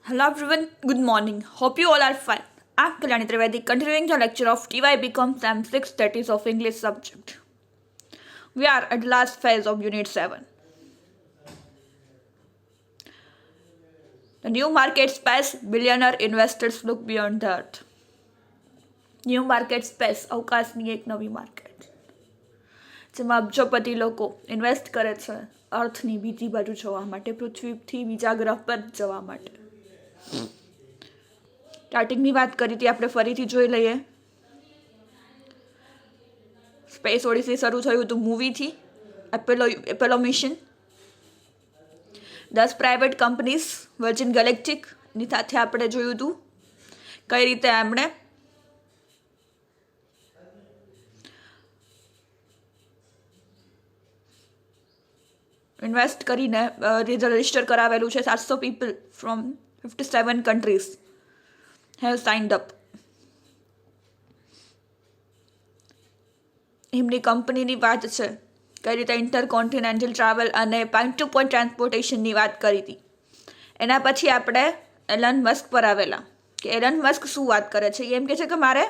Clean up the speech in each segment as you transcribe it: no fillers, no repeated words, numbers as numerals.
Hello everyone, good morning. Hope you all are fine. I'm Kalyani Trivedi, continuing the lecture of TY Become Sam 6, that is of English subject. We are at the last phase of Unit 7. The new market space, billionaire investors look beyond the earth. New market space અવકાશની એક નવી market જેમાં અબજોપતિ લોકો invest કરે છે અર્થની બીજી બાજુ જવા માટે, પૃથ્વીથી બીજા ગ્રહ પર જવા માટે. સ્ટાર્ટિંગની વાત કરી હતી, આપણે ફરીથી જોઈ લઈએ. સ્પેસ ઓડિસી શરૂ થયું હતું મૂવીથી, Apollo mission. 10 private companies, Virgin Galactic ની સાથે આપણે જોયું હતું કઈ રીતે એમણે ઇન્વેસ્ટ કરીને રજિસ્ટર કરાવેલું છે. 700 people from 57 countries have signed up. એમની કંપનીની વાત છે, કઈ રીતે ઇન્ટરકોન્ટિનેન્ટલ ટ્રાવેલ અને પોઈન્ટ ટુ પોઈન્ટ ટ્રાન્સપોર્ટેશનની વાત કરી હતી. એના પછી આપણે એલન મસ્ક પર આવેલા કે એલન મસ્ક શું વાત કરે છે. એમ કે છે કે મારે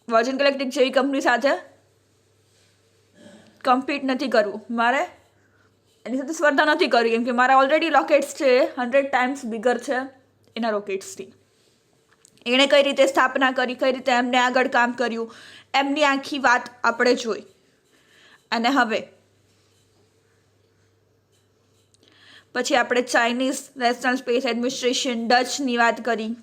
વર્જિન ગેલેક્ટિક જેવી કંપની સાથે કમ્પીટ નથી કરવું, મારે એની સાથે સ્પર્ધા નથી કરવી, કેમ કે મારા ઓલરેડી રોકેટ્સ છે 100 ટાઈમ્સ બિગર છે એના રોકેટ્સથી. એણે કઈ રીતે સ્થાપના કરી, કઈ રીતે એમને આગળ કામ કર્યું, એમની આખી વાત આપણે જોઈ. અને હવે પછી આપણે ચાઇનીઝ નેશનલ સ્પેસ એડમિનિસ્ટ્રેશન ડચની વાત કરી.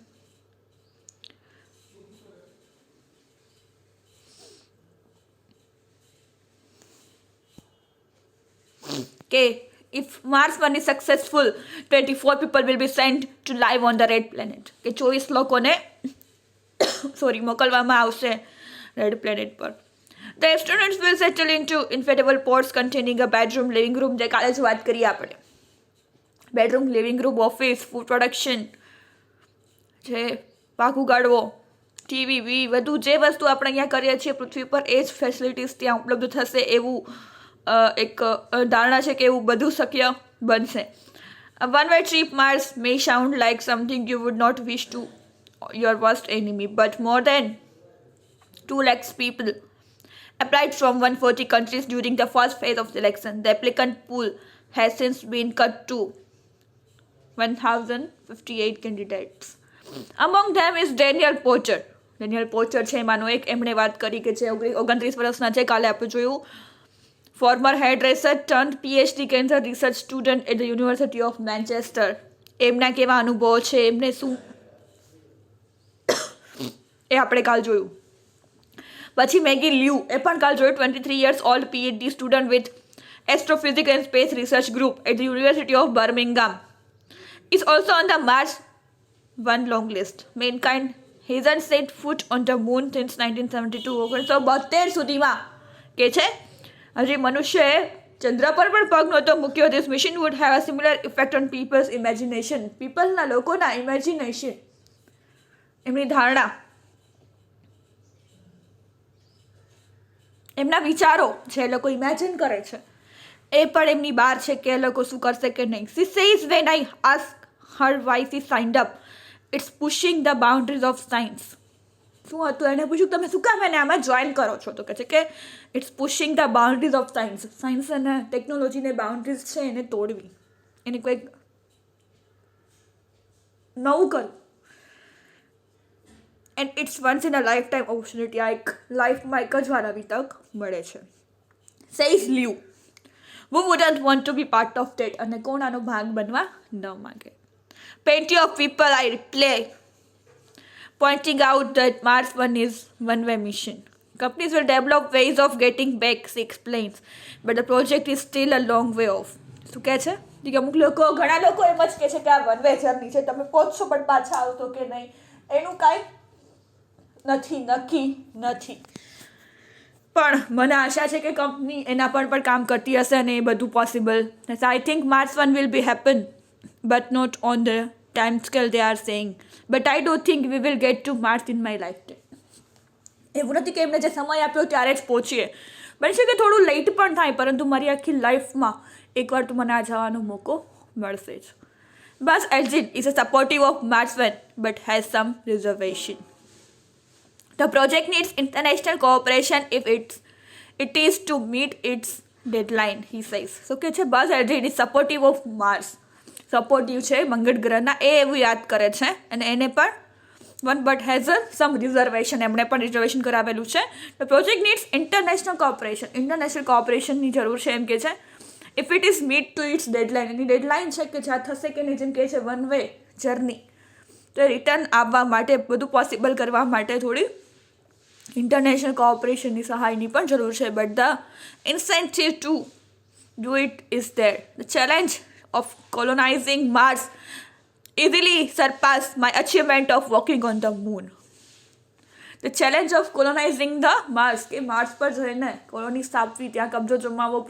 કે if Mars one is successful, 24 people will be sent to live on the red planet. કે 24 લોકોને મોકલવામાં આવશે રેડ પ્લેનેટ પર. The astronauts will settle into inflatable pods containing a bedroom, living room, જે કાલે જ વાત કરી આપણે. Bedroom, living room, office, food production, જે પાક ઉગાડવો, ટીવી બધું જે વસ્તુ આપણે અહીંયા કરીએ છીએ પૃથ્વી પર એ જ ફેસિલિટીઝ ત્યાં ઉપલબ્ધ થશે એવું એક ધારણા છે કે એવું બધું શક્ય બનશે. One way trip Mars may sound like something you would not wish to your worst enemy, but more than 2 lakhs people applied from 140 countries during the first phase of selection. The applicant pool has since been cut to 1058 candidates. Among them is Daniel Pocher. Daniel Pocher છે એમાંનો એક. એમણે વાત કરી કે જે 29 વર્ષના છે, કાલે આપણે જોયું. Former head racer turned PhD cancer research student at the university of Manchester. એમના કેવા અનુભવો છે, એમને શું, એ આપણે કાલ જોયું. પછી મેગી લ્યુ, એ પણ કાલ જોયું. 23 years old PhD student with Astrophysics and Space Research Group at the University of Birmingham is also on the Mars 1 long list. Mankind hasn't set foot on the moon since 1972. 1972 સુધીમાં કે છે હજી મનુષ્યએ ચંદ્ર પર પણ પગ નહોતો મૂક્યો. This mission would have a similar effect on people's imagination. પીપલના લોકોના ઇમેજિનેશન, એમની ધારણા, એમના વિચારો જે એ લોકો ઇમેજિન કરે છે એ પણ એમની બહાર છે કે એ લોકો શું કરશે કે નહીં. She says when I ask her why she signed up, it's pushing the boundaries of science. શું હતું એને પૂછ્યું તમે શું કામ એને આમાં જોઈન કરો છો, તો કહે છે કે it's pushing the boundaries of science. Science અને ટેકનોલોજીને બાઉન્ડ્રીઝ છે એને તોડવી, એને કંઈક નવું કરવું. And it's once in a lifetime opportunity. આ એક લાઈફમાં એક જ વાર આવી તક મળે છે. Says લ્યુ. Who wouldn't want to be part of that? અને કોણ આનો ભાગ બનવા ન માંગે. Plenty of people I replay pointing out that Mars 1 is one-way mission. Companies will develop ways of getting back, she explains, but the project is still a long way off. શું કહે છે કે અમુક લોકો, ઘણા લોકો એમ જ કહે છે કે આ વન વે જર્ની છે, તમે પહોંચશો પણ પાછા આવશો કે નહીં એનું કાંઈ નક્કી નથી. પણ મને આશા છે કે કંપની એના પર પણ કામ કરતી હશે અને એ બધું possible. I think Mars 1 will be happen, but not on the time scale they are saying. But I don't think we will get to Mars in my lifetime. એવું નથી કે એમને જે સમય આપ્યો ત્યારે જ પહોંચીએ, બની શકે થોડું લેટ પણ થાય, પરંતુ મારી આખી લાઈફમાં એકવાર તો મને આ જવાનો મોકો મળશે જ. Buzz Aldrin is a supportive of Marsden but has some reservation. The project needs international cooperation if it is to meet its deadline, he says. So કે છે Buzz Aldrin is supportive of Mars. Supportive છે મંગળ ગ્રહના, એ એવું યાદ કરે છે અને એને પણ but has some reservation, એમણે પણ રિઝર્વેશન કરાવેલું છે. The project needs international cooperation ની જરૂર છે એમ કે છે. If it is meet to its deadline, any deadline છે કે જ્યાં થશે કે નહીં, જેમ કહે છે વન વે જર્ની, તો રિટર્ન આવવા માટે બધું પોસિબલ કરવા માટે થોડી ઇન્ટરનેશનલ કોઓપરેશનની સહાયની પણ જરૂર છે. But the incentive to do it is there. The challenge of colonising Mars easily surpass my achievement of walking on the moon. The challenge of colonizing the Mars, કે માર્સ પર જઈને કોલોની સ્થાપવી, ત્યાં કબજો જમાવવો,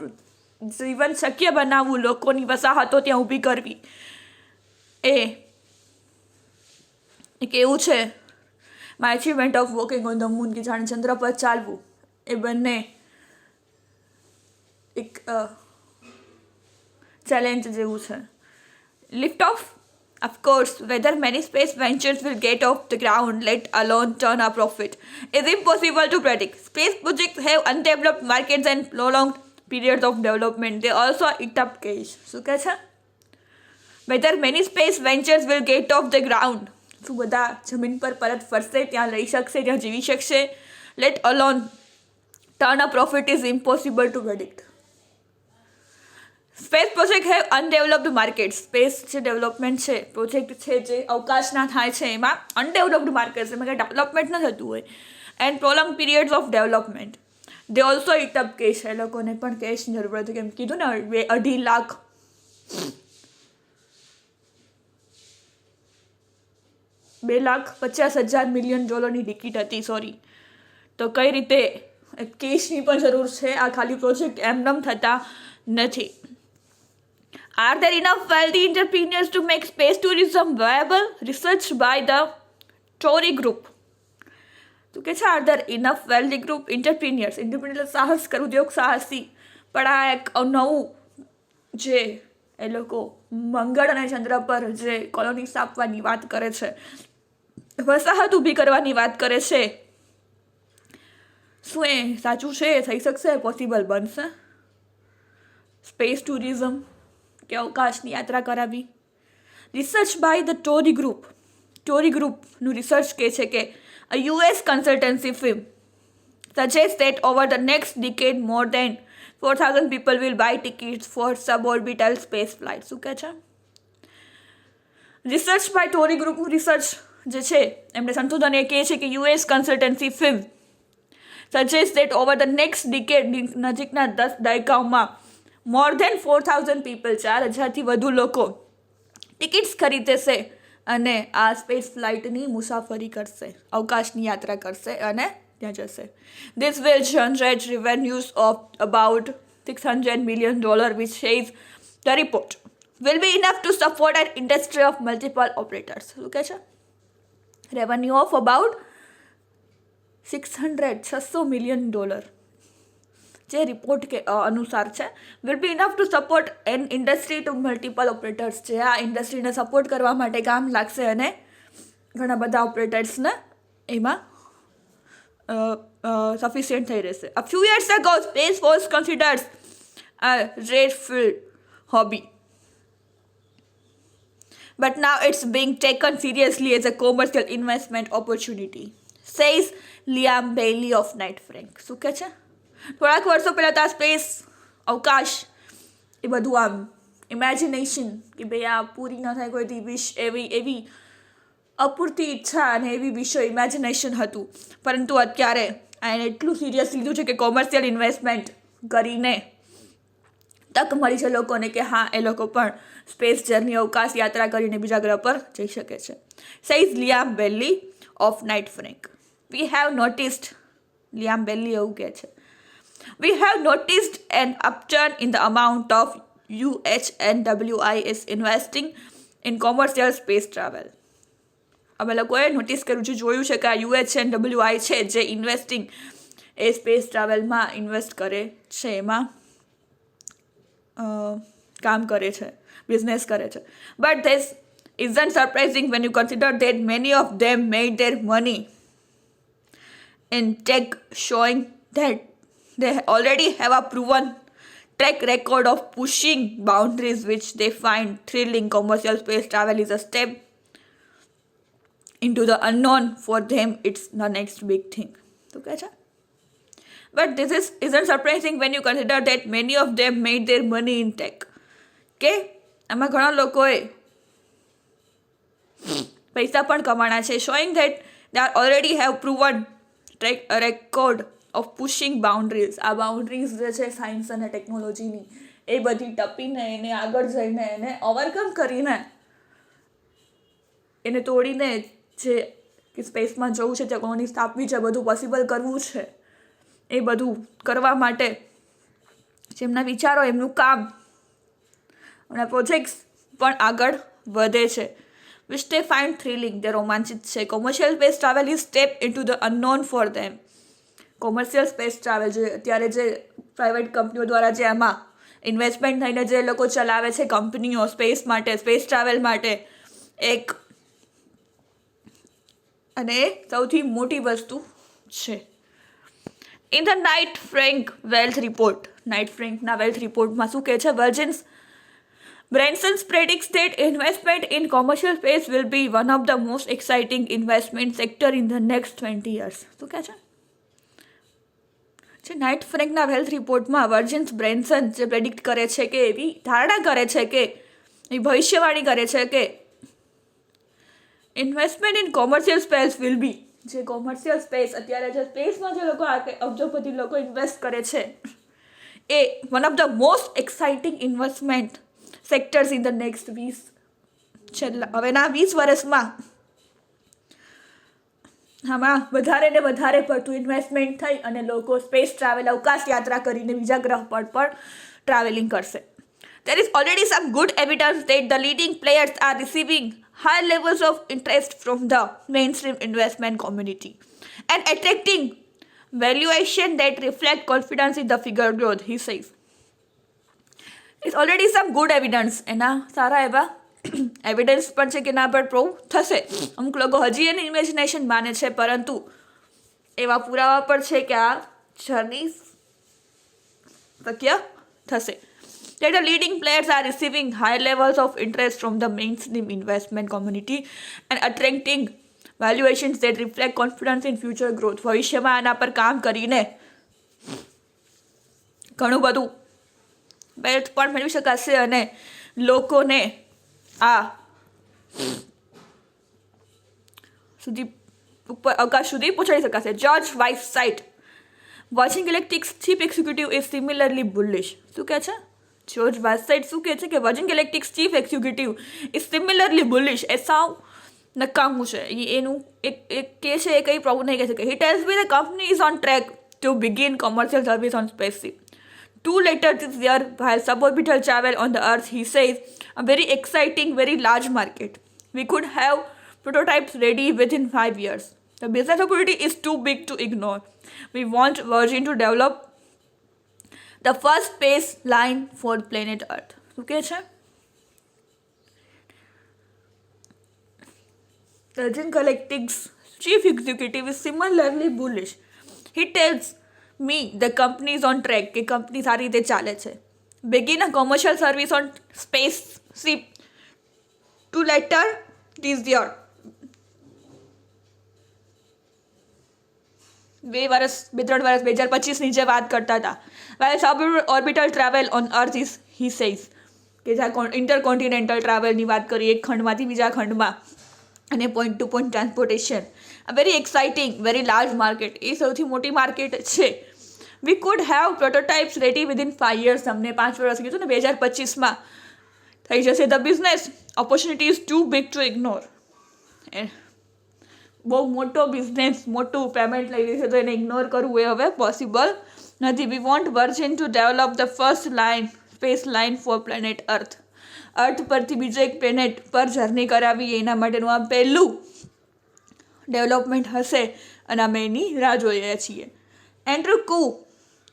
જીવન શક્ય બનાવવું, લોકોની વસાહતો ત્યાં ઊભી કરવી, એ એક એવું છે my achievement of walking on the moon, કે જાણે ચંદ્ર પર ચાલવું. એ બંને એક ચેલેન્જ જેવું છે. Lift off, of course, whether many space ventures will get off the ground, let alone turn a profit, is impossible to predict. Space projects have undeveloped markets and prolonged periods of development. They also eat up cash. શું કહે છે? Whether many space ventures will get off the ground, શું બધા જમીન પર પરત ફરશે, ત્યાં રહી શકશે, ત્યાં જીવી શકશે, let alone turn a profit is impossible to predict. Space project have undeveloped market. Space જે ડેવલપમેન્ટ છે, પ્રોજેક્ટ છે જે અવકાશના થાય છે, એમાં અનડેવલપ્ડ માર્કેટ છે, એમાં કંઈ ડેવલપમેન્ટ ન થતું હોય. And prolong periods of development. They also eat up cash. એ લોકોને પણ કેશની જરૂર પડે. કેમ કીધું ને, 2.5 લાખ $2,50,000,000,000 ટિકિટ હતી, સોરી. તો કઈ રીતે કેશની પણ જરૂર છે. આ ખાલી પ્રોજેક્ટ એમનેમ થતા નથી. Are there enough wealthy entrepreneurs to make space tourism viable? Research by the Tory Group. તો કે છે are there enough wealthy group entrepreneurs? entrepreneurs સાહસ કર, ઉદ્યોગ સાહસી. પણ આ એક નવું જે એ લોકો મંગળ અને ચંદ્ર પર જે કોલોની સ્થાપવાની વાત કરે છે, વસાહત ઊભી કરવાની વાત કરે છે, શું એ સાચું છે? થઈ શકશે? પોસિબલ બનશે? સ્પેસ ટુરિઝમ કે અવકાશની યાત્રા કરાવી. Research by the Tory group. Tory ગ્રુપનું રિસર્ચ કહે છે કે a US consultancy firm suggests that over the next decade more than 4,000 people will buy tickets for suborbital space flight. શું કહે છે? રિસર્ચ બાય ટોરી ગ્રુપનું રિસર્ચ જે છે, એમને સંશોધન એ કહે છે કે US consultancy firm suggests that over the next decade, નજીકના 10 દાયકાઓમાં, more than 4,000 people, 4,000થી વધુ લોકો ટિકિટ્સ ખરીદશે અને આ સ્પેસ ફ્લાઇટની મુસાફરી કરશે, અવકાશની યાત્રા કરશે અને ત્યાં જશે. This will generate revenues of about $600 million, which says the report will be enough to support an industry of multiple operators. શું કહે છે? રેવન્યુ ઓફ અબાઉટ $600 million, જે રિપોર્ટ કે અનુસાર છે, will be enough to support an industry to multiple operators. જે આ ઇન્ડસ્ટ્રીને support કરવા માટે કામ લાગશે અને ઘણા બધા ઓપરેટર્સને એમાં સફિશિયન્ટ થઈ રહેશે. A few years ago, Space was considered a rare hobby. But now it's being taken seriously as a commercial investment opportunity, says Liam Bailey of Knight Frank. શું કહે છે? થોડાક વર્ષો પહેલાં તો આ સ્પેસ, અવકાશ, એ બધું આમ ઇમેજિનેશન, કે ભાઈ આ પૂરી ન થાય કોઈથી વિશ, એવી અપૂરતી ઈચ્છા અને એવી વિષય ઇમેજિનેશન હતું. પરંતુ અત્યારે એને એટલું સિરિયસ લીધું છે કે કોમર્શિયલ ઇન્વેસ્ટમેન્ટ કરીને તક મળી છે લોકોને કે હા, એ લોકો પણ સ્પેસ જર્ની, અવકાશ યાત્રા કરીને બીજા ગ્રહ પર જઈ શકે છે. Says Liam Bailey of Knight Frank. We have noticed, Liam Bailey એવું કહે છે, we have noticed an upturn in the amount of UHNWI is investing in commercial space travel. અમે લોકોએ નોટિસ કર્યું છે, જોયું છે કે આ UHNWI છે જે ઇન્વેસ્ટિંગ એ સ્પેસ ટ્રાવેલમાં ઇન્વેસ્ટ કરે છે, એમાં કામ કરે છે, બિઝનેસ કરે છે. But this isn't surprising when you consider that many of them made their money in tech, showing that they already have a proven track record of pushing boundaries which they find thrilling. Commercial space travel is a step into the unknown. For them, it's the next big thing. તો કહે છે But this isn't surprising when you consider that many of them made their money in tech. કે આમાં ઘણા લોકોએ પૈસા પણ કમાણા છે. Showing that they are already have proven track record of pushing boundaries. આ બાઉન્ડ્રીઝ જે છે સાયન્સ અને ટેકનોલોજીની, એ બધી ટપીને એને આગળ જઈને એને ઓવરકમ કરીને એને તોડીને જે કે સ્પેસમાં જવું છે, ત્યાં કોલોની સ્થાપવી છે, બધું પોસિબલ કરવું છે, એ બધું કરવા માટે જેમના વિચારો, એમનું કામ, એમના પ્રોજેક્ટ્સ પણ આગળ વધે છે. which they find thrilling, they રોમાંચિત છે. Commercial space travel is step in to the unknown for them. Commercial space travel જે અત્યારે જે પ્રાઇવેટ કંપનીઓ દ્વારા જે આમાં ઇન્વેસ્ટમેન્ટ થઈને જે લોકો ચલાવે છે કંપનીઓ સ્પેસ માટે, સ્પેસ ટ્રાવેલ માટે, એક અને એ સૌથી મોટી વસ્તુ છે. In the Knight Frank wealth report, Knight ફ્રેન્કના વેલ્થ રિપોર્ટમાં શું કહે છે? Branson predicts that investment in commercial space will be one of the most exciting investment sector in the next 20 years. શું કહે છે? જે નાઇટ ફ્રેન્કના વેલ્થ રિપોર્ટમાં વર્જિન્સ બ્રેન્સન જે પ્રેડિક્ટ કરે છે કે એવી ધારણા કરે છે કે એ ભવિષ્યવાણી કરે છે કે investment in commercial space will be, જે કોમર્શિયલ સ્પેસ અત્યારે જે સ્પેસમાં જે લોકો અબજોપતિ લોકો ઇન્વેસ્ટ કરે છે, એ one of the most exciting investment sectors in the next 20 હવેના 20 વર્ષમાં આમાં વધારે ને વધારે પડતું ઇન્વેસ્ટમેન્ટ થઈ અને લોકો સ્પેસ ટ્રાવેલ, અવકાશ યાત્રા કરીને બીજા ગ્રહ પર પણ ટ્રાવેલિંગ કરશે. There is already some good evidence that the leading players are receiving high levels of interest from the mainstream investment community and attracting valuation that reflect confidence in the figure growth, he says. It's already some good evidence. એના સારા એવા evidence પણ છે કે ના પર prove થશે. અમુક લોકો હજી એને ઇમેજિનેશન માને છે, પરંતુ એવા પુરાવા પણ છે કે આ જર્ની શક્ય થશે. That the leading players are receiving high levels of interest from the mainstream investment community and attracting valuations that reflect confidence in future growth. ભવિષ્યમાં આના પર કામ કરીને ઘણું બધું વેલ્થ પણ મેળવી શકાશે અને લોકોને આ સુધી ઉપર અવકાશ સુધી પહોંચાડી શકાશે. George Whitesides, Virgin Galactic's chief executive is similarly bullish. શું કહે છે? જોર્જ વાઇસસાઇટ શું કહે છે કે Virgin Galactic's chief executive is similarly bullish. એ સાવ નકામું છે. એનું એક કહે છે, એ કંઈ પ્રોબ્લેમ નહીં કહે છે. He tells me the company is on track to begin commercial service on spaceship 2 later this year. While suborbital travel on the Earth, he says, a very exciting, very large market. We could have prototypes ready within 5 years. The business opportunity is too big to ignore. We want Virgin to develop the first space line for planet Earth. Okay, છે? Virgin Galactic's chief executive is similarly bullish. He tells me the company is on track, કે company સારી રીતે ચાલે છે. Begin a commercial service on spaceship 2 later this year. 2-3 વર્ષ 2025ની જે વાત કરતા હતા. While suborbital travel on Earth is, he says, કે જ્યાં ઇન્ટરકોન્ટિનેન્ટલ ટ્રાવેલની વાત કરીએ એક ખંડમાંથી બીજા ખંડમાં અને point to point transportation, a very exciting, very large market. એ સૌથી મોટી માર્કેટ છે. We could have prototypes ready within 5 years. તમને 5 વર્ષ કીધું ને, 2025માં થઈ જશે. The business opportunity is too big to ignore. બહુ મોટો બિઝનેસ, મોટું પેમેન્ટ લઈ લેશે તો એને ઇગ્નોર કરવું એ હવે પોસિબલ નથી. We want Virgin to develop the first line, space line for planet Earth. અર્થ પરથી બીજો એક પ્લેનેટ પર જર્ની કરાવી, એના માટેનું આ પહેલું ડેવલપમેન્ટ હશે અને અમે એની રાહ જોઈ રહ્યા છીએ. એન્ડ્રુ કુ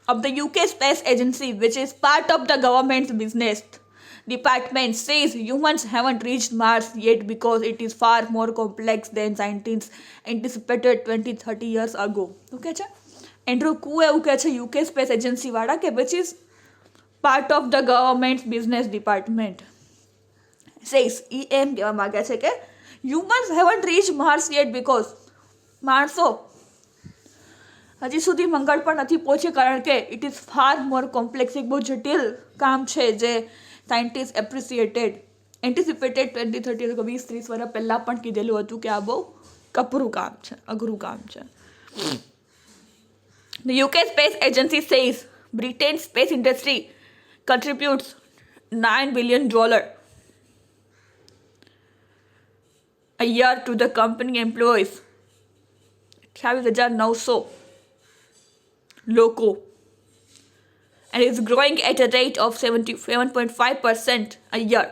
of the UK Space Agency, which is part of the government's business department, says humans haven't reached Mars yet because it is far more complex than scientists anticipated 20-30 years ago. Okay છે Andrew કુ એવું કહે છે UK space agency વાળા કે which is part of the government's business department says એ એમ કહેવા માંગે છે કે humans haven't reached Mars yet because માણસો હજી સુધી મંગળ પર નથી પહોંચે કારણ કે it is far more complex, એક બહુ જટિલ કામ છે જે સાયન્ટિસ્ટ એન્ટિસિપેટેડ 20-30 20-30 વર્ષ પહેલાં પણ કીધેલું હતું કે આ બહુ કપરું કામ છે, અઘરું કામ છે. The UK Space Agency says Britain's space industry contributes $9 billion a year to the company employees 28,900 લોકો and is growing at a rate of 77.5% a year.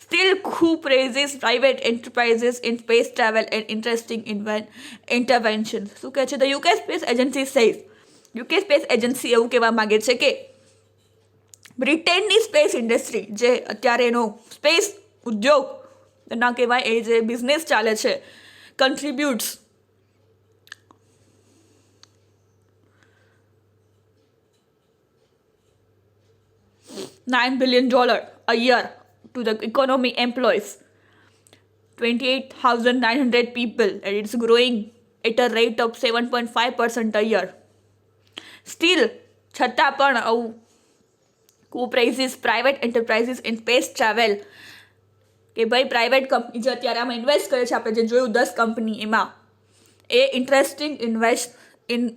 Still, WHO praises private enterprises in space travel and interesting interventions. શું કહે છે? The UK Space Agency says UK Space Agency એવું કહેવા માગે છે કે બ્રિટેનની space industry જે અત્યારે એનો સ્પેસ ઉદ્યોગ ના કહેવાય, એ જે બિઝનેસ ચાલે છે, કન્ટ્રીબ્યુટ્સ $9 billion a year to the economy employs 28,900 people and it's growing at a rate of 7.5% a year. Still, છતાં પણ આવું who praises private enterprises in space travel કે ભાઈ પ્રાઇવેટ કંપની જે અત્યારે આમાં ઇન્વેસ્ટ કરે છે, આપણે જે જોયું 10 કંપની એમાં એ ઇન્ટરેસ્ટિંગ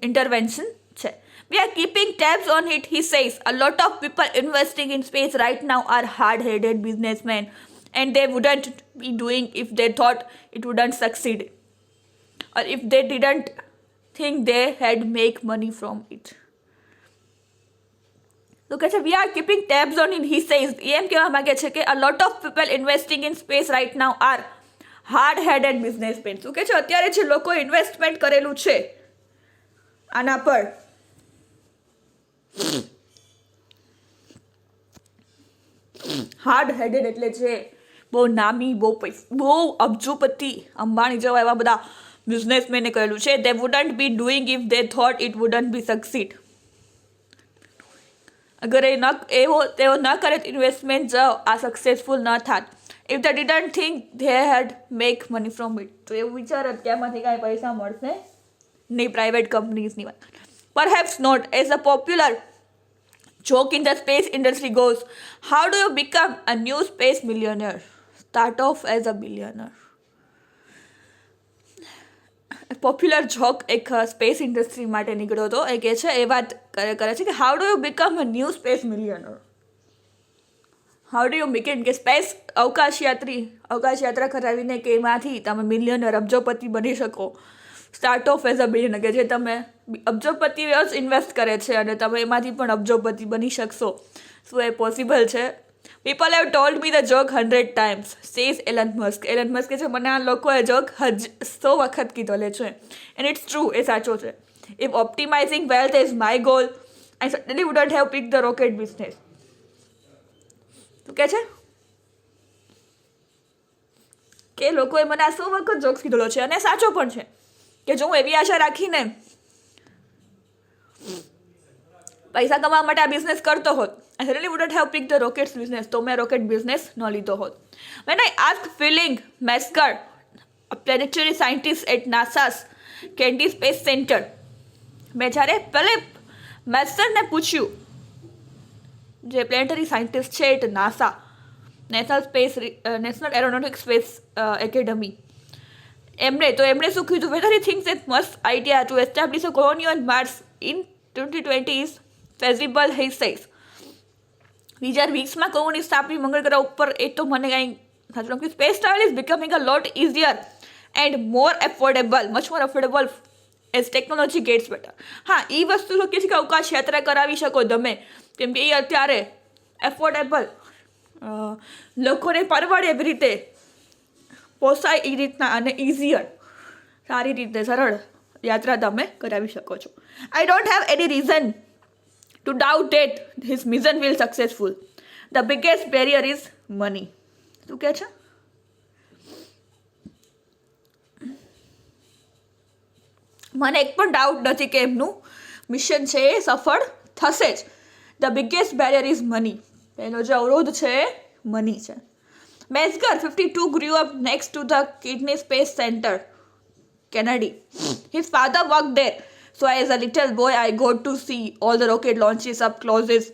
ઇન્ટરવેન્શન છે. We are keeping tabs on it, he says. A lot of people investing in space right now are hard-headed businessmen and they wouldn't be doing if they thought it wouldn't succeed or if they didn't think they had make money from it. Look at it, we are keeping tabs on it, he says. એમ કહેવા માંગે છે કે a lot of people investing in space right now are hard-headed businessmen. શું કહે છે? અત્યારે જે લોકો ઇન્વેસ્ટમેન્ટ કરેલું છે આના પર હાર્ડ હેડેડ એટલે જે બહુ નામી, બહુ અબજોપતિ અંબાણી જેવા એવા બધા બિઝનેસમેને કરેલું છે. they wouldn't be doing if they thought it wouldn't be succeed. અગર તેઓ ન કરે ઇન્વેસ્ટમેન્ટ જો આ સક્સેસફુલ ન થાત, if they didn't think they had make money from it, તો એવું વિચારત કે આમાંથી કાંઈ પૈસા મળશે નહીં પ્રાઇવેટ કંપનીઝની વાત. Perhaps not. As a popular joke in the space industry goes, how do you become a new space millionaire? Start off as a billionaire. Popular joke એક સ્પેસ ઇન્ડસ્ટ્રી માટે નીકળ્યો હતો. એ કહે છે, એ વાત કરે છે કે how do you become a new space millionaire? How do you become કે સ્પેસ અવકાશ યાત્રા કરાવીને કે એમાંથી તમે મિલિયનર અબજોપતિ બની શકો. Start of as a billionaire કે જે તમે અબજોપતિ જ ઇન્વેસ્ટ કરે છે અને તમે એમાંથી પણ અબજોપતિ બની શકશો. શું એ પોસિબલ છે? People have told me the joke 100 times, says Elon Musk. Elon Musk કહે છે મને આ લોકોએ જોક 100 વખત કીધેલો છે. And it's true, એ સાચો છે. If optimizing wealth is my goal, I certainly wouldn't have picked the rocket business. શું કહે છે કે લોકોએ મને આ 100 વખત જોક્સ કીધેલો છે અને સાચો પણ છે કે જો હું એવી આશા રાખીને પૈસા કમાવા માટે આ બિઝનેસ કરતો હોત, I really wouldn't have picked the rockets business, તો મેં રોકેટ બિઝનેસ ન લીધો હોત. When I asked Philip Metzger, a planetary scientist at NASA's Kennedy Space Center, મેં જ્યારે ફિલિપ મેથ્સરને પૂછ્યું, જે પ્લેનેટરી સાયન્ટિસ્ટ છે at NASA, national aeronautics space academy, એમણે શું કીધું? whether he thinks that Musk's idea to establish a colony on Mars in 2020 is feasible, he says. 2020માં કોલોની સ્થાપવી મંગળ ગ્રહ ઉપર, એ તો મને કાંઈ સાચું નથી. Space travel is becoming a lot easier and more affordable, much more affordable as technology gets better. હા, એ વસ્તુ તો કે છે કે અવકાશ યાત્રા કરાવી શકો તમે, કેમ કે એ અત્યારે એફોર્ડેબલ, લોકોને પરવડે એવી રીતે, પોસાય એ રીતના અને ઇઝીયર, સારી રીતે સરળ યાત્રા તમે કરાવી શકો છો. I don't have any reason to doubt that his mission will successful. The biggest barrier is money. શું કહે છે? મને એક પણ ડાઉટ નથી કે એમનું મિશન છે એ સફળ થશે જ. The biggest barrier is money. એનો જે અવરોધ છે એ મની છે. મેસ્ગર 52 grew up next to the Kennedy Space Center, Kennedy. His father worked there, so as a little boy I got to see all the rocket launches up close.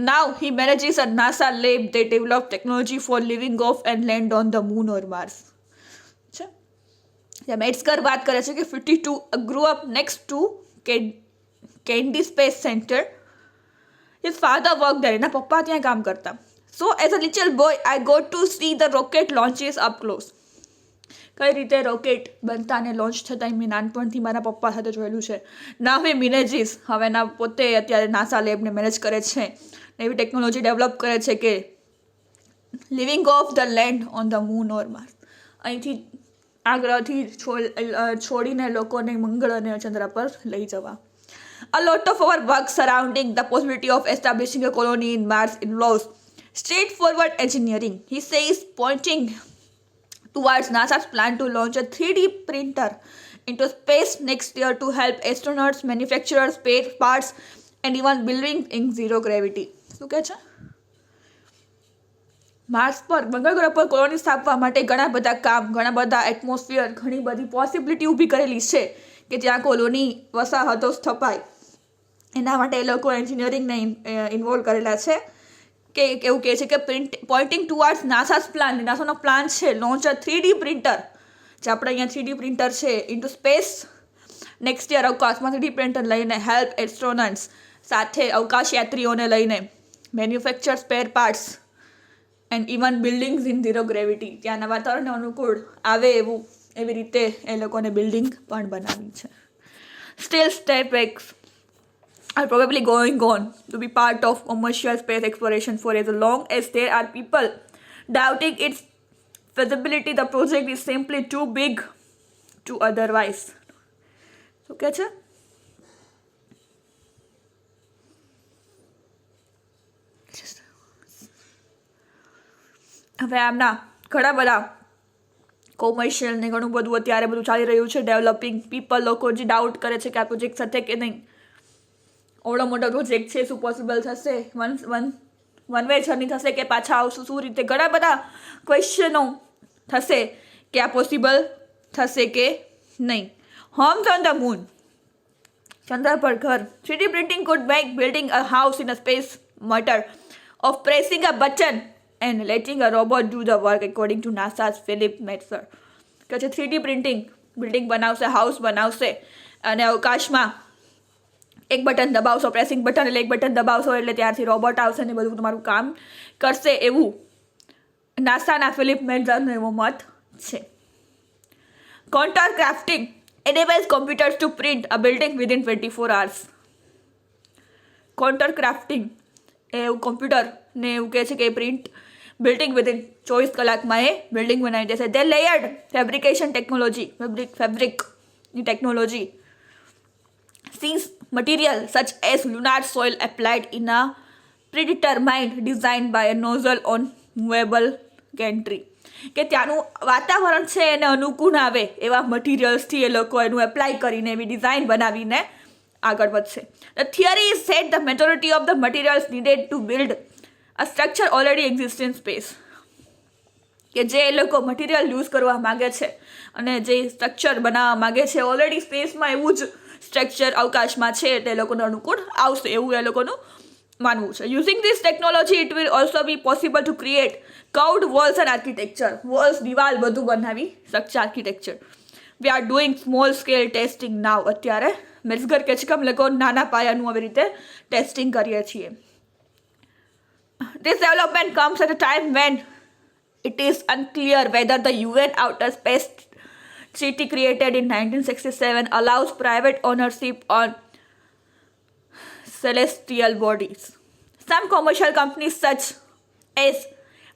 Now he manages a NASA lab that develops technology for living off and land on the moon or Mars. મેટ્સકર વાત કરે છે કે 52 grew up next to Kennedy Space Center. His father worked there. એના પપ્પા ત્યાં કામ કરતા. So as a little boy I got to see the rocket launches up close. કઈ રીતે રોકેટ બનતા અને લોન્ચ થતા મેં નાનપણથી મારા પપ્પા સાથે જોયેલું છે. ના હવે મિનેજીસ હવે ના પોતે અત્યારે નાસા લેબને મેનેજ કરે છે, એવી ટેકનોલોજી ડેવલપ કરે છે કે living of the land on the moon or Mars. અહીંથી આ ગ્રહથી છોડીને લોકોને મંગળ અને ચંદ્ર પર લઈ જવા. A lot of our work surrounding the possibility of establishing a colony in Mars involves straightforward engineering, he says, pointing towards NASA's plan to launch a 3D printer into space next year to help astronauts manufacture spare parts and even building in zero gravity. શું કહે છે? Mars પર મંગળ ગ્રહ પર colony સ્થાપવા માટે ઘણા બધા કામ, ઘણા બધા એટમોસ્ફિયર, ઘણી બધી પોસિબિલિટી ઊભી કરેલી છે કે જ્યાં કોલોની વસાહતો સ્થપાય. એના માટે એ લોકો એન્જિનિયરિંગને ઇન્વોલ્વ કરેલા છે કે એવું કહે છે કે પોઇન્ટિંગ ટુવાર્ડ્સ નાસાસ પ્લાન. નાસાનો પ્લાન છે લોન્ચ અ 3D પ્રિન્ટર, જે આપણે અહીંયા 3D પ્રિન્ટર છે ઇન્ટુ સ્પેસ નેક્સ્ટ યર. અવકાશમાં 3D પ્રિન્ટર લઈને હેલ્પ એસ્ટ્રોનટ્સ સાથે અવકાશ યાત્રીઓને લઈને manufacture spare parts and even buildings in zero gravity, ત્યાંના વાતાવરણને અનુકૂળ આવે એવી રીતે એ લોકોને બિલ્ડિંગ પણ બનાવી છે. Steel SpaceX are probably going on to be part of commercial space exploration for as long as there are people doubting its feasibility. The project is simply too big to otherwise. શું કહે છે? હવે આમના ઘણા બધા commercial ને ઘણું બધું અત્યારે બધું ચાલી રહ્યું છે. ડેવલપિંગ પીપલ, લોકો જે ડાઉટ કરે છે કે આ પ્રોજેક્ટ થશે કે નહીં, ઓવડો મોટો પ્રોજેક્ટ છે, શું પોસિબલ થશે, વન વે જર્ની થશે કે પાછા આવશું, શું રીતે, ઘણા બધા ક્વેશ્ચનો થશે કે આ પોસિબલ થશે કે નહીં. હોમ્સ ઓન ધ મૂન, ચંદ્ર પર ઘર. 3D printing could make building a house in a space matter of pressing a button and letting a robot do the work, according to NASA's Philip Metzger. કે છે 3D printing building બનાવશે, house બનાવશે અને અવકાશમાં એક button દબાવશો, pressing button એટલે એક button દબાવશો એટલે ત્યારથી રોબોટ આવશે ને બધું તમારું કામ કરશે, એવું નાસાના ફિલિપ મેટ્ઝરનો એવો મત છે. Contour crafting enables computers to print a building within 24 hours. Contour crafting એવું કોમ્પ્યુટરને એવું કહે છે કે પ્રિન્ટ બિલ્ડિંગ વિધિન 24 કલાકમાં એ બિલ્ડિંગ બનાવી દેશે. તે લેયર્ડ ફેબ્રિકેશન ટેકનોલોજી, ફેબ્રિકની technology sees material such as lunar soil applied in a predetermined design by a nozzle on movable gantry. કે ત્યાંનું વાતાવરણ છે એને અનુકૂળ આવે એવા મટીરિયલ્સથી એ લોકો એનું એપ્લાય કરીને એવી ડિઝાઇન બનાવીને આગળ વધશે. The theory is that the majority of the materials needed to build a structure already exists in space. કે જે એ લોકો મટીરિયલ યુઝ કરવા માગે છે અને જે સ્ટ્રક્ચર બનાવવા માગે છે ઓલરેડી સ્પેસમાં એવું જ સ્ટ્રક્ચર અવકાશમાં છે એટલે એ લોકોને અનુકૂળ આવશે એવું એ લોકોનું માનવું છે. Using this technology it will also be possible to create curved walls and architecture. Walls, દિવાલ બધું બનાવી શકશે architecture. We are doing small scale testing now. અત્યારે મેટ્ઝગર કહે છે કે અમે લોકો નાના પાયાનું આવી રીતે ટેસ્ટિંગ કરીએ છીએ. This development comes at a time when it is unclear whether the UN Outer Space Treaty created in 1967 allows private ownership on celestial bodies. Some commercial companies such as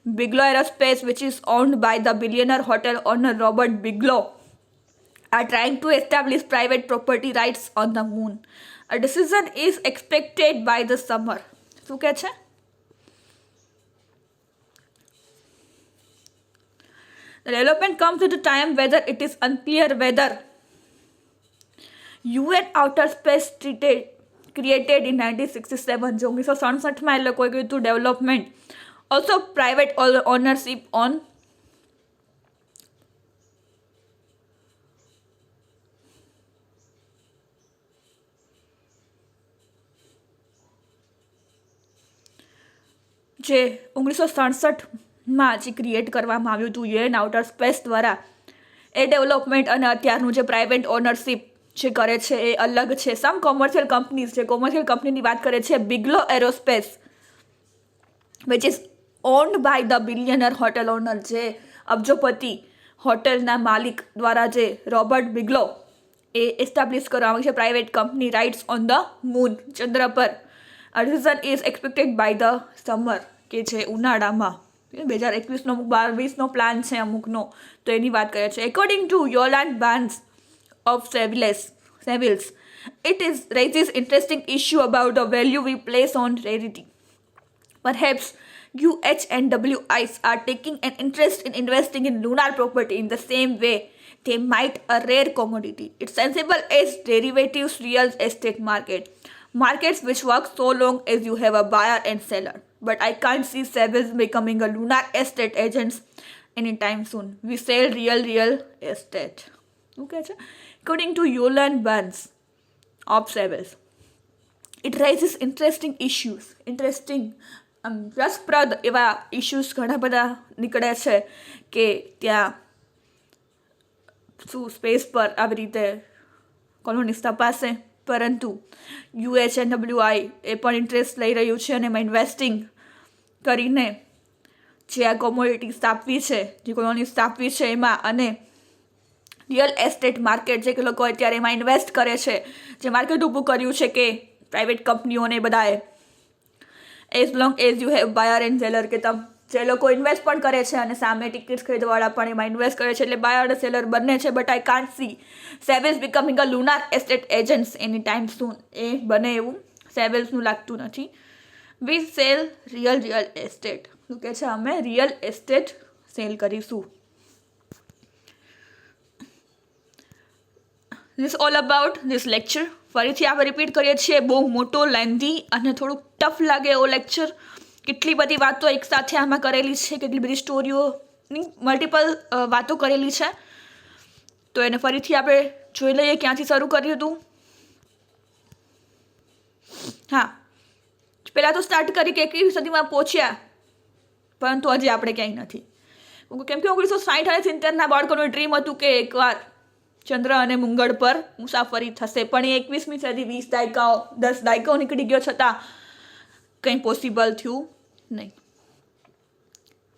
Bigelow Aerospace, which is owned by the billionaire hotel owner Robert Bigelow, are trying to establish private property rights on the moon. A decision is expected by the summer. શું કહે છે? The development comes at a time whether it is unclear whether UN outer space created in 1967 जो 1967 માં એ લોકોએ કીધું development also private ownership on જે 1967માં જે create કરવામાં આવ્યું હતું યુએન આઉટર સ્પેસ દ્વારા એ ડેવલપમેન્ટ અને અત્યારનું જે પ્રાઇવેટ ઓનરશિપ જે કરે છે એ અલગ છે. સમ કોમર્શિયલ કંપનીઝ જે કોમર્શિયલ કંપનીની વાત કરે છે Bigelow Aerospace which is owned by the billionaire hotel owner જે અબજોપતિ હોટેલના માલિક દ્વારા જે રોબર્ટ બિગ્લો એ એસ્ટાબ્લિશ કરવામાં આવી છે private company rights on the moon ચંદ્ર પર. A decision is expected by the summer કે જે ઉનાળામાં 2021નો 22નો પ્લાન છે અમુકનો તો એની વાત કરે છે. According to Yolande Barnes of Savills, it raises interesting issue about the value we place on rarity. Perhaps UHNWIs are taking an interest in investing in lunar property in the same way they might a rare commodity. It's sensible as derivatives real estate markets which work so long as you have a buyer and seller. But I can't see Savills becoming a lunar estate agents anytime soon. We sell real estate. Okay, according to Yolande Barnes of Savills, it raises interesting issues. રસપ્રદ એવા issues ઘણા બધા નીકળે છે કે ત્યાં શું space પર આવી રીતે કોલોનીઝ તપાસે, પરંતુ UHNWI એ પણ ઇન્ટરેસ્ટ લઈ રહ્યું છે અને એમાં ઇન્વેસ્ટિંગ કરીને જે આ કોમોડિટી સ્થાપવી છે, જે કોલોની સ્થાપવી છે એમાં, અને રિયલ એસ્ટેટ માર્કેટ જે કે લોકો અત્યારે એમાં ઇન્વેસ્ટ કરે છે, જે માર્કેટ ઊભું કર્યું છે કે પ્રાઇવેટ કંપનીઓને બધાએ as long as you have buyer and seller કે જે લોકો ઇન્વેસ્ટ પણ કરે છે અને સામે ટિકિટ્સ ખરીદવાવાળા પણ એમાં ઇન્વેસ્ટ કરે છે એટલે બાયર અને સેલર બંને છે. But I can't see Savills becoming a lunar estate agents any time soon. એ બને એવું સેવિલ્સનું લાગતું નથી. વી સેલ રિયલ એસ્ટેટ શું કહે છે, અમે રિયલ એસ્ટેટ સેલ કરીશું. This all about this lecture. ફરીથી આપણે રિપીટ કરીએ છીએ, બહુ મોટો લેન્ધી અને થોડુંક ટફ લાગે એવો લેક્ચર. કેટલી બધી વાતો એકસાથે આમાં કરેલી છે, કેટલી બધી સ્ટોરીઓની મલ્ટિપલ વાતો કરેલી છે. તો એને ફરીથી આપણે જોઈ લઈએ ક્યાંથી શરૂ કર્યું હતું. હા, પહેલાં તો સ્ટાર્ટ કરી કે 21મી સદીમાં પહોંચ્યા, પરંતુ હજી આપણે ક્યાંય નથી. કેમ કે 1960 અને 70ના બાળકોનું ડ્રીમ હતું કે એકવાર ચંદ્ર અને મંગળ પર મુસાફરી થશે, પણ એ 21મી સદી 10 દાયકાઓ નીકળી ગયો છતાં કંઈ પોસિબલ થયું નહીં.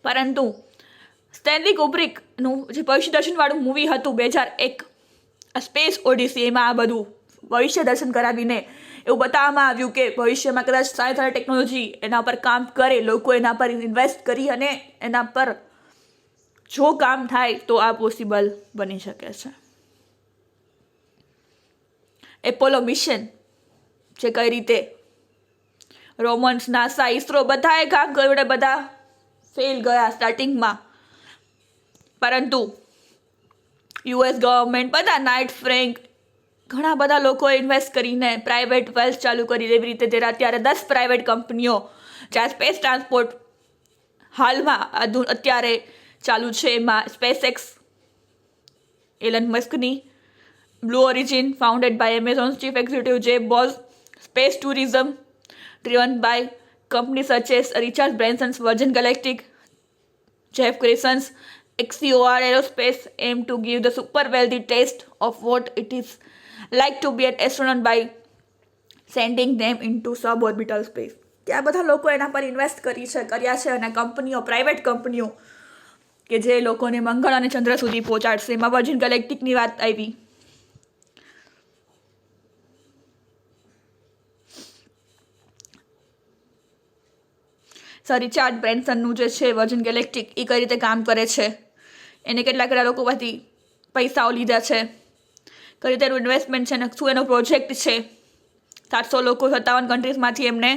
પરંતુ સ્ટેનલી કુબ્રિકનું જે ભવિષ્ય દર્શનવાળું મૂવી હતું 2001 સ્પેસ ઓડિસી, એમાં આ બધું ભવિષ્ય દર્શન કરાવીને એવું બતાવવામાં આવ્યું કે ભવિષ્યમાં કદાચ સારી સારી ટેકનોલોજી એના પર કામ કરે, લોકો એના પર ઇન્વેસ્ટ કરી અને એના પર જો કામ થાય તો આ પોસિબલ બની શકે છે. એપોલો મિશન જે કઈ રીતે રોમન્સ, નાસા, ઇસરો બધાએ કામ કર્યું, બધા ફેલ ગયા સ્ટાર્ટિંગમાં, પરંતુ US ગવર્મેન્ટ, બધા નાઇટ ફ્રેન્ક, ઘણા બધા લોકોએ ઇન્વેસ્ટ કરીને પ્રાઇવેટ વેલ્થ ચાલુ કરી. એવી રીતે અત્યારે 10 પ્રાઇવેટ કંપનીઓ જ્યાં સ્પેસ ટ્રાન્સપોર્ટ હાલમાં અત્યારે ચાલુ છે. એમાં સ્પેસએક્સ એલન મસ્કની, Blue Origin founded by Amazon chief executive Jeff Bezos, space tourism driven by companies such as Richard Branson's Virgin Galactic, Jeff Bezos, XCOR Aerospace aim to give the super wealthy taste of what it is like to be an astronaut by sending them into suborbital space. કે આ બધા લોકો એના પર invest કર્યા છે અને કંપનીઓ, પ્રાઇવેટ કંપનીઓ કે જે લોકોને મંગળ અને ચંદ્ર સુધી પહોંચાડશે. એમાં વર્જિન ગેલેક્ટિકની વાત આવી. સર રિચાર્ડ બ્રેન્સનનું જે છે વર્જિન ગેલેક્ટિક, એ કઈ રીતે કામ કરે છે, એને કેટલા લોકો પાસેથી પૈસાઓ લીધા છે, કઈ રીતે એનું ઇન્વેસ્ટમેન્ટ છે ને શું એનો પ્રોજેક્ટ છે, 700 લોકો 57 કન્ટ્રીઝમાંથી એમને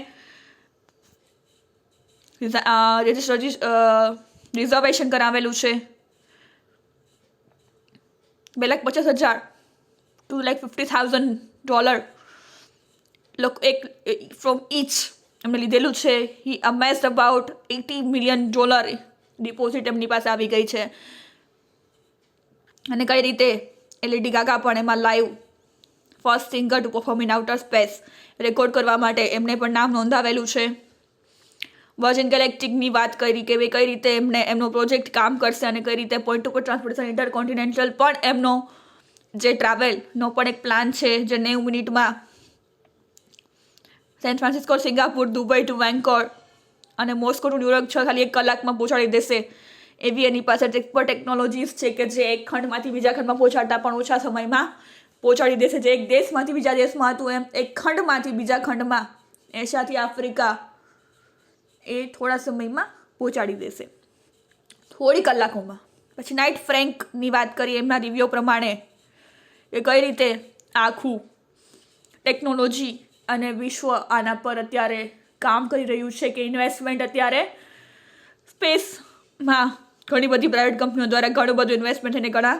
રિઝર્વેશન કરાવેલું છે. $2,50,000 $2,50,000 લોકો એક ફ્રોમ ઈચ એમને લીધેલું છે. હી અમેઝડ અબાઉટ $80 million ડિપોઝિટ એમની પાસે આવી ગઈ છે. અને કઈ રીતે લેડી ગાગા પણ એમાં live first singer two perform in outer space record કરવા માટે એમને પણ નામ નોંધાવેલું છે. વર્જિન ગેલેક્ટિકની વાત કરી કે ભાઈ કઈ રીતે એમને એમનો પ્રોજેક્ટ કામ કરશે અને કઈ રીતે point to point transportation intercontinental પણ એમનો જે ટ્રાવેલનો પણ એક પ્લાન છે જે 90 મિનિટમાં San Francisco, Singapore, Dubai to Vancouver અને મોસ્કો ટુ ન્યુયોર્ક ખાલી 1 કલાકમાં પહોંચાડી દેશે એવી એની પાસે ટેકનોલોજીસ છે કે જે એક ખંડમાંથી બીજા ખંડમાં પહોંચાડતા પણ ઓછા સમયમાં પહોંચાડી દેશે. જે એક દેશમાંથી બીજા દેશમાં હતું એમ એક ખંડમાંથી બીજા ખંડમાં, એશિયાથી આફ્રિકા, એ થોડા સમયમાં પહોંચાડી દેશે, થોડી કલાકોમાં. પછી નાઇટ ફ્રેન્કની વાત કરીએ એમના રિવ્યૂ પ્રમાણે કે કઈ રીતે આખું ટેકનોલોજી અને વિશ્વ આના પર અત્યારે કામ કરી રહ્યું છે કે ઇન્વેસ્ટમેન્ટ અત્યારે સ્પેસમાં ઘણી બધી પ્રાઇવેટ કંપનીઓ દ્વારા ઘણું બધું ઇન્વેસ્ટમેન્ટ અને ઘણા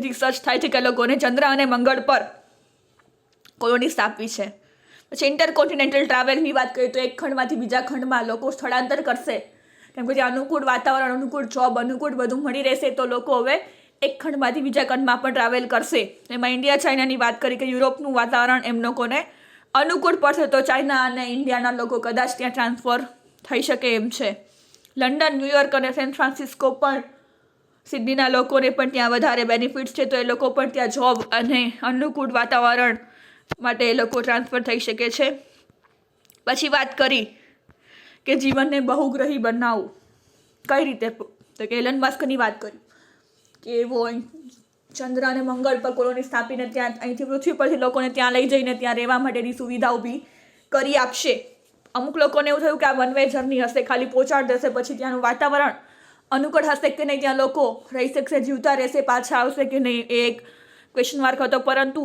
રિસર્ચ થાય છે કે લોકોને ચંદ્ર અને મંગળ પર કોલોની સ્થાપવી છે. પછી ઇન્ટરકોન્ટિનેન્ટલ ટ્રાવેલની વાત કરીએ તો એક ખંડમાંથી બીજા ખંડમાં લોકો સ્થળાંતર કરશે કેમ કે ત્યાં અનુકૂળ વાતાવરણ, અનુકૂળ જોબ, અનુકૂળ બધું મળી રહેશે તો લોકો હવે એક ખંડમાંથી બીજા ખંડમાં પણ ટ્રાવેલ કરશે. એમાં ઇન્ડિયા ચાઇનાની વાત કરી કે યુરોપનું વાતાવરણ એમ લોકોને અનુકૂળ પડશે તો ચાઇના અને ઇન્ડિયાના લોકો કદાચ ત્યાં ટ્રાન્સફર થઈ શકે એમ છે. લંડન, ન્યુયોર્ક અને સેન ફ્રાન્સિસ્કો પણ સિડનીના લોકોને પણ ત્યાં વધારે બેનિફિટ્સ છે તો એ લોકો પણ ત્યાં જોબ અને અનુકૂળ વાતાવરણ માટે એ લોકો ટ્રાન્સફર થઈ શકે છે. પછી વાત કરી કે જીવનને બહુગ્રહી બનાવવું કઈ રીતે, તો કે એલન મસ્કની વાત કરી કે એવો ચંદ્ર અને મંગળ પર કોલોની સ્થાપીને ત્યાં અહીંથી પૃથ્વી પરથી લોકોને ત્યાં લઈ જઈને ત્યાં રહેવા માટેની સુવિધા ઊભી કરી આપશે. અમુક લોકોને એવું થયું કે આ વન વે જર્ની હશે, ખાલી પહોંચાડી દેશે, પછી ત્યાંનું વાતાવરણ અનુકૂળ હશે કે નહીં, ત્યાં લોકો રહી શકશે, જીવતા રહેશે, પાછા આવશે કે નહીં, એ એક ક્વેશ્ચન માર્ક હતો. પરંતુ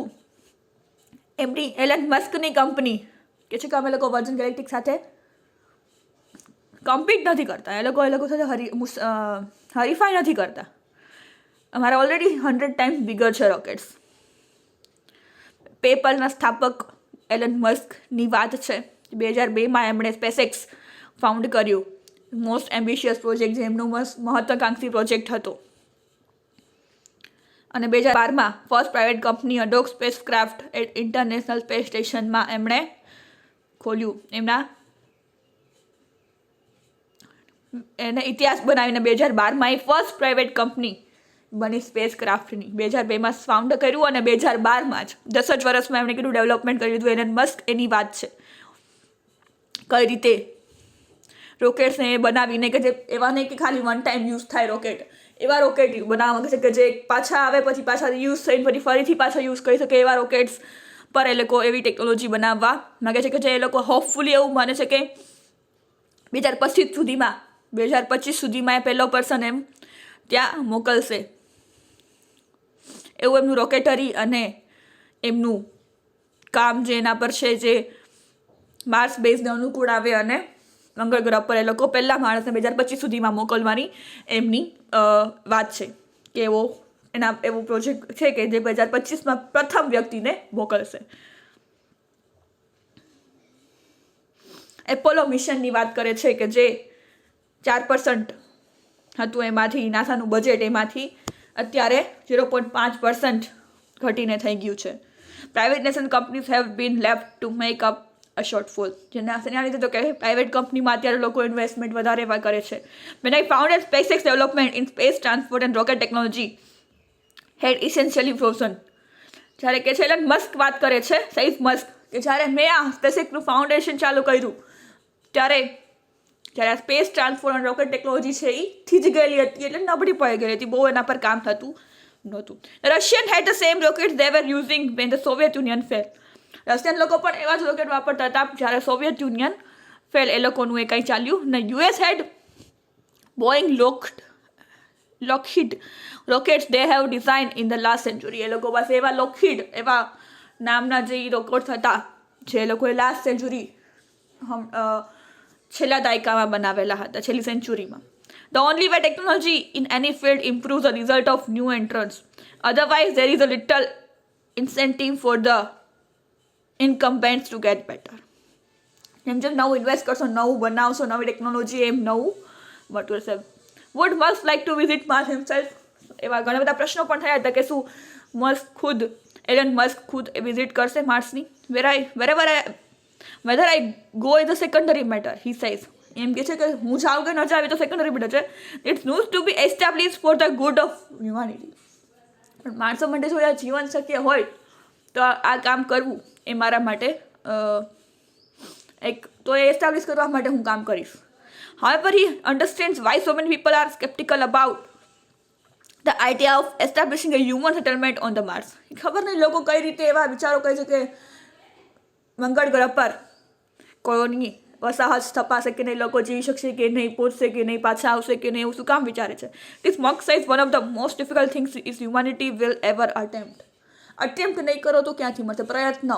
એમની એલન મસ્કની કંપની કે છે કે અમે લોકો વર્જિન ગેલેક્ટિક સાથે કમ્પીટ નથી કરતા, એ લોકો સાથે હરીફાઈ નથી કરતા. અમારા ઓલરેડી 100 times બિગર છે રોકેટ્સ. પેપલના સ્થાપક એલન મસ્કની વાત છે. 2002માં એમણે સ્પેસએક્સ ફાઉન્ડ કર્યું, મોસ્ટ એમ્બિશિયસ પ્રોજેક્ટ જે એમનો મહત્વાકાંક્ષી પ્રોજેક્ટ હતો. અને 2012માં ફર્સ્ટ પ્રાઇવેટ કંપની અડોક spacecraft at international space સ્ટેશનમાં એમણે ખોલ્યું. એને ઇતિહાસ બનાવીને 2012માં એ ફર્સ્ટ પ્રાઇવેટ કંપની બની સ્પેસ ક્રાફ્ટની. 2002માં ફાઉન્ડ કર્યું અને 2012માં જ 10 જ વર્ષમાં એમણે કેટલું ડેવલપમેન્ટ કરી દીધું. એલન મસ્ક એની વાત છે કઈ રીતે રોકેટ્સને એ બનાવીને કે જે એવા નહીં કે ખાલી વન ટાઈમ યુઝ થાય રોકેટ, એવા રોકેટ બનાવવા છે કે જે પાછા આવે પછી પાછા યુઝ થઈને પછી ફરીથી પાછા યુઝ કરી શકે એવા રોકેટ્સ પર એ લોકો એવી ટેકનોલોજી બનાવવા માગે છે કે જે એ લોકો હોપફુલી એવું માને છે કે 2025 સુધીમાં એ પહેલો પર્સન એમ ત્યાં મોકલશે. એવું એમનું રોકેટરી અને એમનું કામ જે એના પર છે જે માર્સ બેઝને અનુકૂળ આવે અને મંગળ ગ્રહ પર એ લોકો પહેલા માણસને 2025 સુધીમાં મોકલવાની એમની વાત છે કે એવો પ્રોજેક્ટ છે કે જે 2025માં પ્રથમ વ્યક્તિને મોકલશે. એપોલો મિશનની વાત કરે છે કે જે 4% હતું એમાંથી નાસાનું બજેટ એમાંથી અત્યારે 0.5% ઘટીને થઈ ગયું છે. Private nation companies have been left to make up a shortfall. જેના લીધે તો કે પ્રાઇવેટ કંપનીમાં અત્યારે લોકો ઇન્વેસ્ટમેન્ટ વધારે કરે છે. When I founded SpaceX development in space transport and rocket technology had essentially frozen. જ્યારે કે છે એલન મસ્ક વાત કરે છે, સૈફ મસ્ક, કે જ્યારે મેં આ સ્પેસએક્સનું ફાઉન્ડેશન ચાલુ કર્યું ત્યારે આ સ્પેસ ટ્રાન્સપોર્ટ અને રોકેટ ટેકનોલોજી છે એ થીજી ગયેલી હતી, એટલે નબળી પડી ગયેલી હતી, બહુ એના પર કામ થતું નહોતું. Russian had the same rockets they were using when the Soviet Union fell. Russian લોકો પણ એવા જ રોકેટ વાપરતા હતા જ્યારે સોવિયત યુનિયન ફેલ, એ લોકોનું એ કંઈ ચાલ્યું ને. US had Boeing Lockheed rockets they have design in the last century. એ લોકો પાસે એવા લોકહીડ એવા નામના જે રોકેટ્સ હતા જે લોકોએ લાસ્ટ સેન્ચુરી છેલ્લા દાયકામાં બનાવેલા હતા, છેલ્લી સેન્ચુરીમાં. The only way technology in any field improves the result of new entrants. Otherwise, there is a little incentive for the incumbents to get better. જેમ જેમ નવું ઇન્વેસ્ટ કરશો, નવું બનાવશો, નવી ટેકનોલોજી, એમ નવું મળતું રહેશે. Would Musk like to visit Mars himself? એવા ઘણા બધા પ્રશ્નો પણ થયા હતા કે શું એલન મસ્ક ખુદ વિઝિટ કરશે માર્સની? Whether I go is a secondary matter, he says. એમ કે છે કે હું જાઉં કે ન જાવ એ તો સેકન્ડરી મેટર છે. It's news to be establish for the good of humanity. પણ માણસો માટે જો આ જીવન શક્ય હોય તો આ કામ કરવું એ મારા માટે તો એ એસ્ટાબ્લિશ કરવા માટે હું કામ કરીશ. However, he understands why so many people are skeptical about the idea of establishing a human settlement on the Mars. ખબર નહીં લોકો કઈ રીતે એવા વિચારો કહે છે કે મંગળ ગ્રહ પર કોલોની વસાહત સ્થપાશે કે નહીં, લોકો જીવી શકશે કે નહીં, પહોંચશે કે નહીં, પાછા આવશે કે નહીં, એવું શું કામ વિચારે છે? This Musk says one of the most difficult things is humanity will ever attempt. Attempt નહીં કરો તો ક્યાંથી મળશે? પ્રયત્ન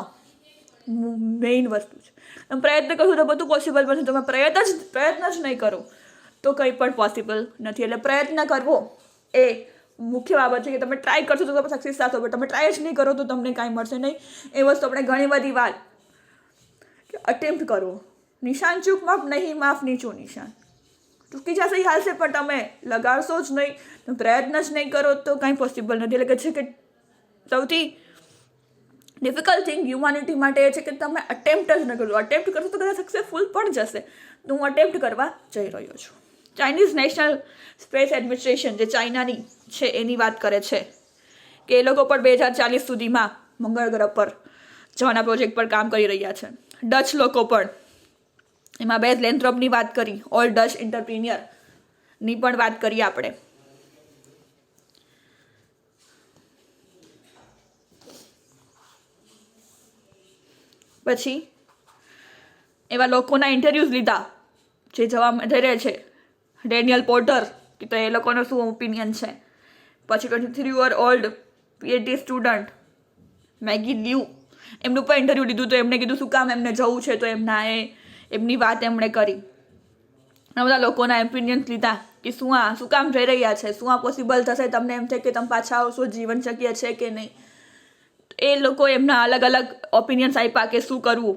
મેઇન વસ્તુ છે. તમે પ્રયત્ન કરશો તો બધું પોસિબલ બનશે. તમે પ્રયત્ન જ નહીં કરો તો કંઈ પણ પોસિબલ નથી. એટલે પ્રયત્ન કરવો એ મુખ્ય બાબત છે કે તમે ટ્રાય કરશો તો તમે સક્સેસ થશો, પણ તમે ટ્રાય જ નહીં કરો તો તમને કાંઈ મળશે નહીં. એ વસ્તુ આપણે ઘણી બધી વાર કે અટેમ્પ્ટ કરવો, નિશાન ચૂક માફ નહીં, માફ નીચું નિશાન. ચૂકી જશે એ હાલશે, પણ તમે લગાડશો જ નહીં, તમે પ્રયત્ન જ નહીં કરો તો કાંઈ પોસિબલ નથી. એટલે કે છે કે સૌથી ડિફિકલ્ટ થિંગ હ્યુમાનિટી માટે એ છે કે તમે અટેમ્પ્ટ જ ન કરો. અટેમ્પ્ટ કરશો તો કદાચ સક્સેસફુલ પણ જશે. તો હું અટેમ્પ્ટ કરવા જઈ રહ્યો છું. ચાઇનીઝ નેશનલ સ્પેસ એડમિનિસ્ટ્રેશન, જે ચાઇનાની છે, એની વાત કરે છે કે એ લોકો પણ 2040 સુધીમાં મંગળ ગ્રહ પર જવાના પ્રોજેક્ટ પર કામ કરી રહ્યા છે. ડચ લોકો પણ, એમાં બેઝ લેન્થ્રોપની વાત કરી, ઓલ ડચ એન્ટરપ્રિન્યોરની પણ વાત કરીએ આપણે. પછી એવા લોકોના ઇન્ટરવ્યૂઝ લીધા જે જવા જઈ રહે છે. ડેનિયલ પોર્ટર, કે તો એ લોકોનો શું ઓપિનિયન છે. પછી 23 ઓલ્ડ PhD સ્ટુડન્ટ મેગી લ્યુ, એમનું પણ ઇન્ટરવ્યૂ લીધું. તો એમણે કીધું શું કામ એમને જવું છે, તો એમની વાત એમણે કરી. ઘણા બધા લોકોના ઓપિનિયન્સ લીધા કે શું કામ જઈ રહ્યા છે, શું આ પોસિબલ થશે, તમને એમ થાય કે તમે પાછા આવશો, જીવન શક્ય છે કે નહીં. એ લોકો એમના અલગ અલગ ઓપિનિયન્સ આપ્યા કે શું કરવું.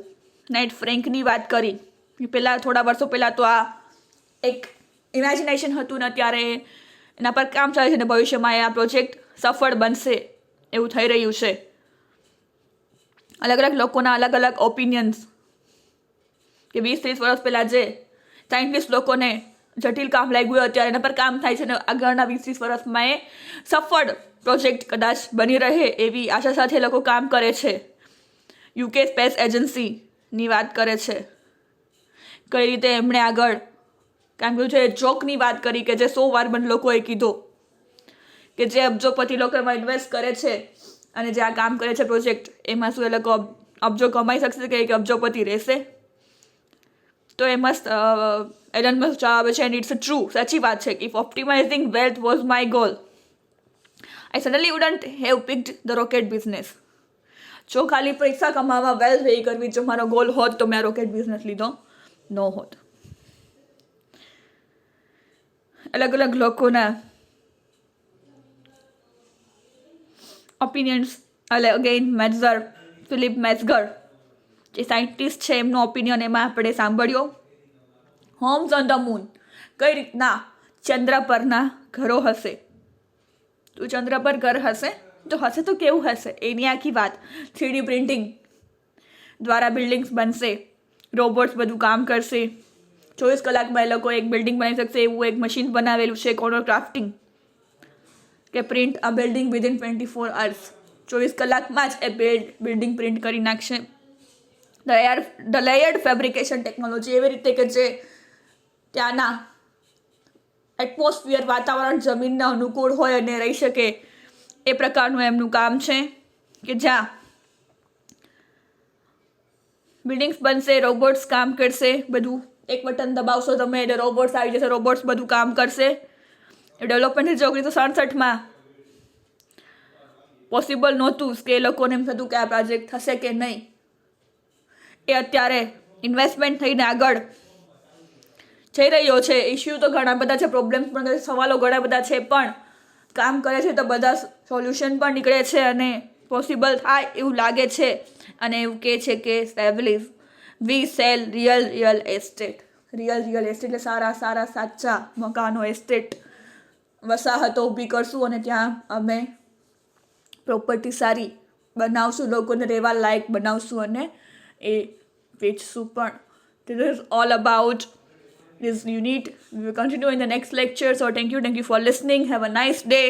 નાઇટ ફ્રેન્કની વાત કરી. પહેલાં થોડા વર્ષો પહેલાં તો આ એક ઇમેજિનેશન હતું ને અત્યારે એના પર કામ ચાલે છે ને ભવિષ્યમાં આ પ્રોજેક્ટ સફળ બનશે એવું થઈ રહ્યું છે. અલગ અલગ લોકોના અલગ અલગ ઓપિનિયન્સ કે 20-30 વર્ષ પહેલાં જે સાયન્ટિસ્ટ લોકોને જટિલ કામ લાગ્યું અત્યારે એના પર કામ થાય છે ને આગળના 20-30 વર્ષમાં એ સફળ પ્રોજેક્ટ કદાચ બની રહે એવી આશા સાથે લોકો કામ કરે છે. UK સ્પેસ એજન્સીની વાત કરે છે કઈ રીતે એમણે આગળ કામ કર્યું છે. જોકની વાત કરી કે જે 100 વાર પણ લોકોએ કીધો કે જે અબજોપતિ લોકો એમાં ઇન્વેસ્ટ કરે છે અને જે આ કામ કરે છે પ્રોજેક્ટ, એમાં શું એ લોકો અબજો કમાઈ શકશે કે એક અબજોપતિ રહેશે? તો એ મસ્ત એલન મસ્ક જવાબ છે, એન્ડ ઇટ્સ ટ્રુ, સાચી વાત છે કે if optimising wealth was my goal I suddenly wouldn't have picked the rocket business. જો ખાલી પૈસા કમાવા, વેલ્થ વેઈ કરવી જો મારો ગોલ હોત તો મેં રોકેટ બિઝનેસ લીધો ન હોત. અલગ અલગ લોકોના ઓપિનિયન્સ. અગેન ફિલિપ મેઝગર જે સાયન્ટિસ્ટ છે એમનો ઓપિનિયન એમાં આપણે સાંભળ્યો. હોમ્સ ઓન ધ મૂન, કઈ રીતના ચંદ્ર પરના ઘરો હશે. તો ચંદ્ર પર ઘર હશે તો કેવું હશે એની આખી વાત. 3D પ્રિન્ટિંગ દ્વારા બિલ્ડિંગ્સ બનશે, રોબોટ્સ બધું કામ કરશે. 24 કલાકમાં એ લોકો એક બિલ્ડિંગ બનાવી શકશે એવું એક મશીન બનાવેલું છે, કોર્નર ક્રાફ્ટિંગ, કે પ્રિન્ટ અ બિલ્ડિંગ વિધિન 24 hours. 24 કલાકમાં જ એ બિલ્ડિંગ પ્રિન્ટ કરી નાખશે. ધ લેયર્ડ ફેબ્રિકેશન ટેકનોલોજી, એવી રીતે કે જે ત્યાંના એટમોસ્ફિયર, વાતાવરણ જમીનને અનુકૂળ હોય અને રહી શકે એ પ્રકારનું એમનું કામ છે કે જ્યાં બિલ્ડિંગ્સ બનશે, રોબોટ્સ કામ કરશે. બધું એક બટન દબાવશો તમે એટલે રોબોટ્સ આવી જશે, રોબોટ્સ બધું કામ કરશે. એ ડેવલપમેન્ટ જે 1967માં પોસિબલ નહોતું કે એ લોકોને એમ થતું કે આ પ્રોજેક્ટ થશે કે નહીં. એ અત્યારે ઇન્વેસ્ટમેન્ટ થઈને આગળ જઈ રહ્યો છે. ઇશ્યુ તો ઘણા બધા છે, પ્રોબ્લેમ્સ પણ સવાલો ઘણા બધા છે, પણ કામ કરે છે તો બધા સોલ્યુશન પણ નીકળે છે અને પોસિબલ થાય એવું લાગે છે. અને એવું કહે છે કે Savills we sell real estate. Real estate એટલે સારા સાચા મકાનો, એસ્ટેટ, વસાહતો ઊભી કરશું અને ત્યાં અમે પ્રોપર્ટી સારી બનાવશું, લોકોને રહેવા લાયક બનાવશું અને એ વેચશું પણ. This is all about this unit. We will continue in the next lecture. So thank you for listening. Have a nice day.